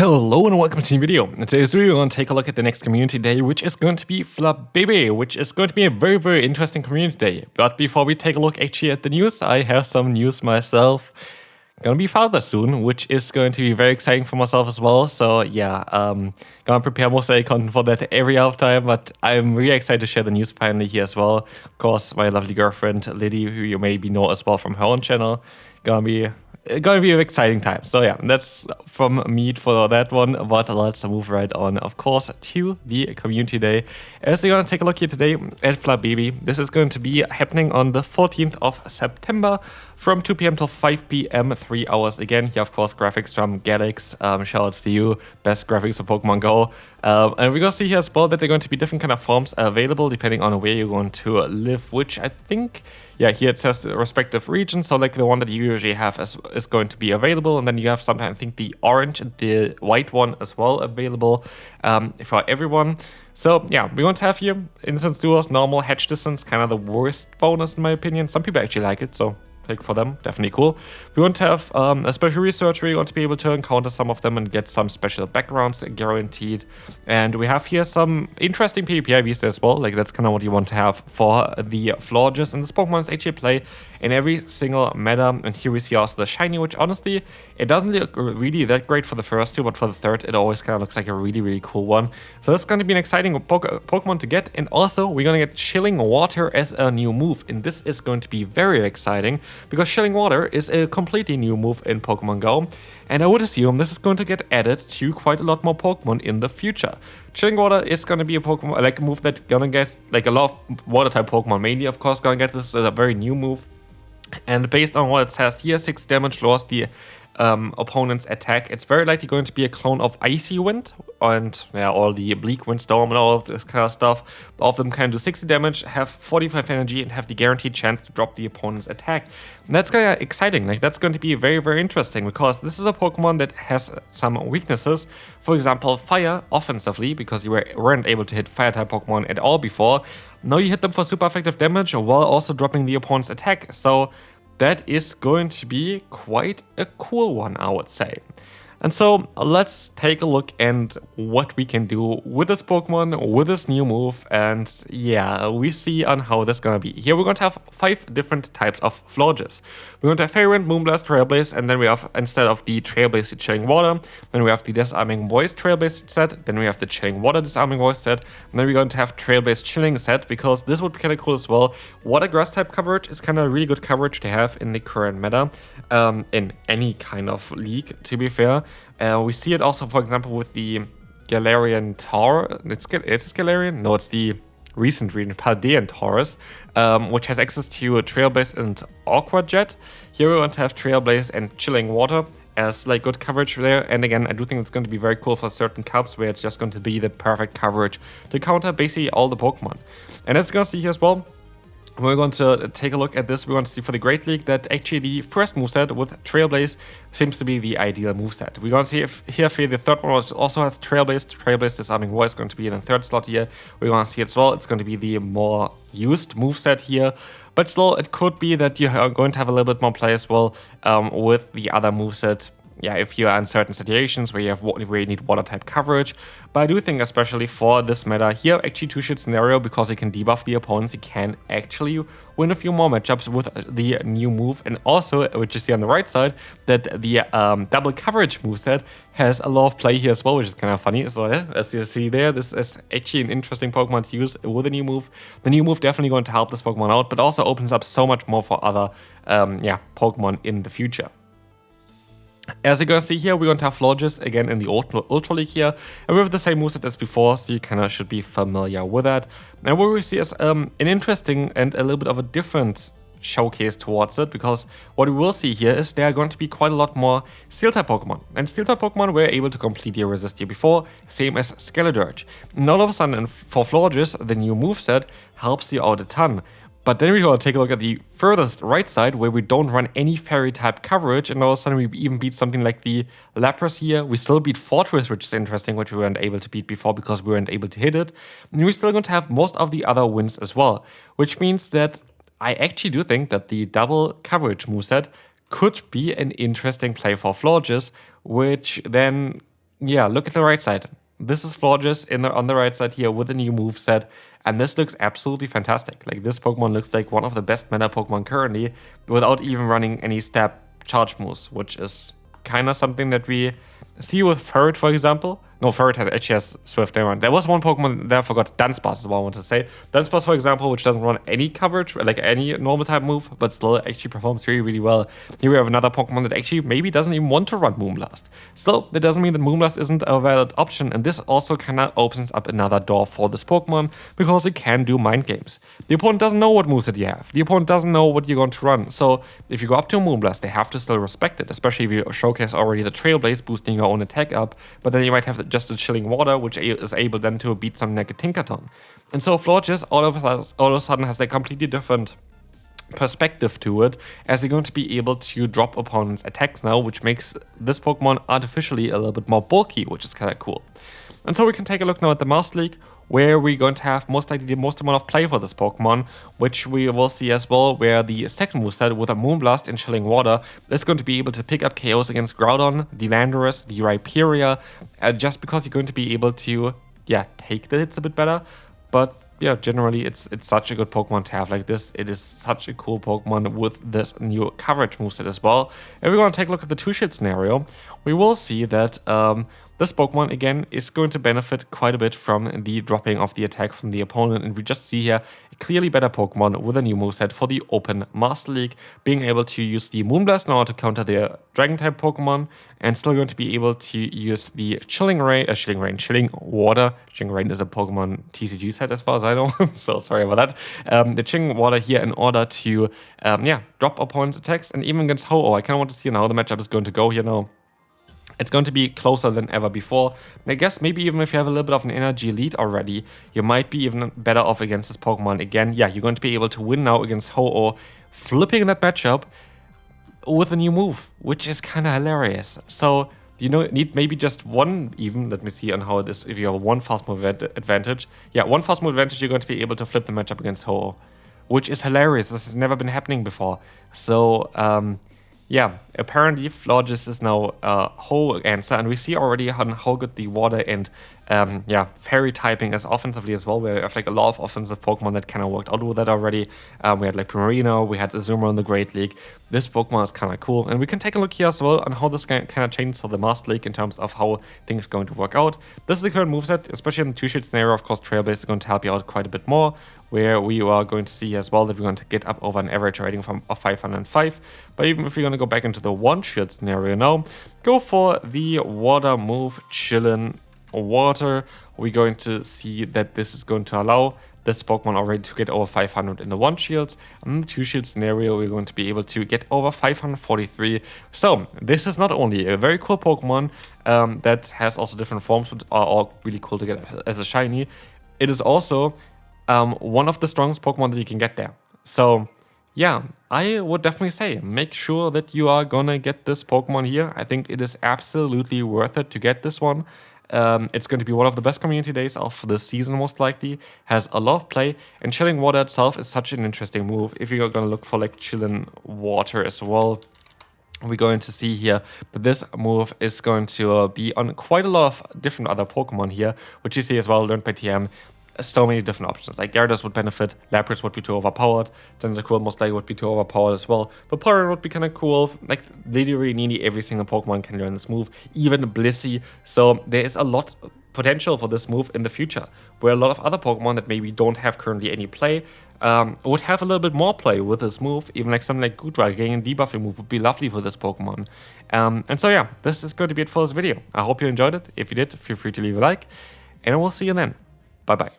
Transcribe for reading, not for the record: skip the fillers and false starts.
Hello and welcome to the video. In today's video, we're going to take a look at the next community day, which is going to be Flabébé, which is going to be a very interesting community day. But before we take a look actually at the news, I have some news myself. Gonna be father soon, which is going to be very exciting for myself as well. So yeah, gonna prepare most of the content for that every half time, but I'm really excited to share the news finally here as well. Of course, my lovely girlfriend Lily, who you maybe know as well from her own channel, gonna be an exciting time. So yeah, that's from me for that one, but let's move right on, of course, to the community day. As we're gonna take a look here today at Flabébé. This is going to be happening on the 14th of September from 2 p.m. till 5 p.m. 3 hours again. Here, of course, graphics from Galax. Shoutouts to you, best graphics of Pokemon Go. And we're gonna see here as well that there are going to be different kind of forms available depending on where you're going to live, which I think, yeah, here it says the respective region. So like the one that you usually have is going to be available, and then you have sometimes I think the orange and the white one as well available for everyone. So yeah, we're going to have here Instance Duos, normal, hedge distance, kind of the worst bonus in my opinion. Some people actually like it, so like for them, definitely cool. We want to have a special research where you want to be able to encounter some of them and get some special backgrounds guaranteed. And we have here some interesting PvP IVs as well. Like that's kind of what you want to have for the Florges. And this Pokemon is actually play in every single meta. And here we see also the shiny, which honestly, it doesn't look really that great for the first two, but for the third, it always kind of looks like a really cool one. So that's going to be an exciting Pokemon to get. And also, we're going to get Chilling Water as a new move. And this is going to be very exciting, because Chilling Water is a completely new move in Pokemon Go, and I would assume this is going to get added to quite a lot more Pokemon in the future. Chilling Water is going to be a Pokemon, like a move that gonna get, like a lot of water type Pokemon mainly, of course, gonna get this as a very new move. And based on what it says here, 6 damage lowers the opponent's attack. It's very likely going to be a clone of Icy Wind and yeah, all the Bleak Windstorm and all of this kind of stuff. All of them can do 60 damage, have 45 energy, and have the guaranteed chance to drop the opponent's attack. And that's kind of exciting. Like that's going to be very interesting, because this is a Pokemon that has some weaknesses. For example, fire offensively, because you weren't able to hit fire type Pokemon at all before. Now you hit them for super effective damage while also dropping the opponent's attack. So that is going to be quite a cool one, I would say. And so let's take a look at what we can do with this Pokemon, with this new move, and yeah, we see on how this is gonna be. Here we're going to have 5 different types of Florges. We're going to have Fairy Wind, Moonblast, Trailblaze, and then we have, instead of the Trailblaze, the Chilling Water, then we have the Disarming Voice Trailblaze set, then we have the Chilling Water Disarming Voice set, and then we're going to have Trailblaze Chilling set, because this would be kind of cool as well. Water Grass type coverage is kind of really good coverage to have in the current meta, in any kind of league, to be fair. We see it also, for example, with the Galarian Taurus. Is it Galarian? No, it's the recent region, Paldean Taurus, which has access to Trailblaze and Aqua Jet. Here we want to have Trailblaze and Chilling Water as like good coverage there. And again, I do think it's going to be very cool for certain cups where it's just going to be the perfect coverage to counter basically all the Pokemon. And as you're going to see here as well, we're going to take a look at this. We're going to see for the Great League that actually the first moveset with Trailblaze seems to be the ideal moveset. We're going to see if here for the third one also has Trailblaze Disarming Voice going to be in the third slot here. We're going to see as well, it's going to be the more used moveset here. But still, it could be that you are going to have a little bit more play as well with the other moveset. Yeah, if you are in certain situations where you need water type coverage. But I do think, especially for this meta here, actually 2-shit scenario, because you can debuff the opponents, you can actually win a few more matchups with the new move. And also, which you see on the right side, that the double coverage moveset has a lot of play here as well, which is kind of funny. So yeah, as you see there, this is actually an interesting Pokemon to use with a new move. The new move definitely going to help this Pokemon out, but also opens up so much more for other Pokemon in the future. As you're going to see here, we're going to have Florges again in the Ultra League here, and we have the same moveset as before, so you kind of should be familiar with that. And what we see is an interesting and a little bit of a different showcase towards it, because what we will see here is there are going to be quite a lot more Steel-type Pokemon. And Steel-type Pokemon were able to completely resist here before, same as Skeledirge. And all of a sudden, for Florges, the new moveset helps you out a ton. But then we're going to take a look at the furthest right side, where we don't run any fairy type coverage, and all of a sudden we even beat something like the Lapras here. We still beat Fortress, which is interesting, which we weren't able to beat before because we weren't able to hit it. And we're still going to have most of the other wins as well, which means that I actually do think that the double coverage moveset could be an interesting play for Florges, which then Yeah, look at the right side. This is Florges on the right side here with a new moveset, and this looks absolutely fantastic. Like, this Pokemon looks like one of the best meta Pokemon currently, without even running any stab charge moves, which is kind of something that we see with Ferret, for example. No, Ferret actually has Swift. Never mind. There was one Pokemon that I forgot. Dunsparce is what I want to say. Dunsparce, for example, which doesn't run any coverage, like any normal type move, but still actually performs really, really well. Here we have another Pokemon that actually maybe doesn't even want to run Moonblast. Still, that doesn't mean that Moonblast isn't a valid option, and this also kind of opens up another door for this Pokemon, because it can do mind games. The opponent doesn't know what moveset you have. The opponent doesn't know what you're going to run. So if you go up to a Moonblast, they have to still respect it, especially if you showcase already the Trailblaze, boosting your own attack up, but then you might have just the Chilling Water, which is able then to beat something like a Tinkaton. And so Florges all of a sudden has a completely different perspective to it, as you're going to be able to drop opponents' attacks now, which makes this Pokemon artificially a little bit more bulky, which is kind of cool. And so we can take a look now at the Master League, where we're going to have most likely the most amount of play for this Pokemon, which we will see as well, where the second moveset with a Moonblast and Chilling Water is going to be able to pick up KOs against Groudon, the Landorus, the Rhyperior, just because you're going to be able to, yeah, take the hits a bit better. But yeah, generally it's such a good Pokemon to have like this. It is such a cool Pokemon with this new coverage moveset as well. And we're going to take a look at the two-shit scenario. We will see that this Pokemon, again, is going to benefit quite a bit from the dropping of the attack from the opponent, and we just see here a clearly better Pokemon with a new moveset for the Open Master League, being able to use the Moonblast now to counter the Dragon-type Pokemon, and still going to be able to use the Chilling Water. Chilling Rain is a Pokemon TCG set as far as I know, so sorry about that. The Chilling Water here in order to, drop opponents' attacks, and even against Ho-Oh. I kind of want to see how the matchup is going to go here now. It's going to be closer than ever before. I guess maybe even if you have a little bit of an energy lead already, you might be even better off against this Pokemon again. Yeah, you're going to be able to win now against Ho-Oh, flipping that matchup with a new move, which is kind of hilarious. So, you need maybe just one even. Let me see on how it is. If you have one fast move advantage. Yeah, one fast move advantage, you're going to be able to flip the matchup against Ho-Oh, which is hilarious. This has never been happening before. So, yeah, apparently Florges is now a whole answer, and we see already how good the water and fairy typing is offensively as well. We have like a lot of offensive Pokemon that kind of worked out with that already. We had like Primarina, we had Azumarill in the Great League. This Pokemon is kind of cool, and we can take a look here as well on how this kind of changes for the Master League in terms of how things are going to work out. This is the current moveset, especially in the two-shit scenario. Of course, Trailblaze is going to help you out quite a bit more, where we are going to see as well that we're going to get up over an average rating of 505. But even if we're going to go back into the one-shot scenario now, go for the water move, Chillin' Water. We're going to see that this is going to allow this Pokemon already to get over 500 in the one shields. In the two shield scenario, we're going to be able to get over 543. So this is not only a very cool Pokemon that has also different forms, which are all really cool to get as a shiny. It is also one of the strongest Pokemon that you can get there. So yeah, I would definitely say make sure that you are gonna get this Pokemon here. I think it is absolutely worth it to get this one. It's going to be one of the best community days of the season, most likely. Has a lot of play, and Chilling Water itself is such an interesting move. If you're going to look for like Chilling Water as well, we're going to see here that this move is going to be on quite a lot of different other Pokemon here, which you see as well, learned by TM. So many different options. Like Gyarados would benefit, Lapras would be too overpowered, Tentacruel most likely would be too overpowered as well. Vaporeon would be kind of cool. Like literally nearly every single Pokemon can learn this move, even Blissey. So there is a lot of potential for this move in the future, where a lot of other Pokemon that maybe don't have currently any play would have a little bit more play with this move. Even like something like Goodra getting a debuffing move would be lovely for this Pokemon. And so yeah, this is going to be it for this video. I hope you enjoyed it. If you did, feel free to leave a like, and I will see you then. Bye bye.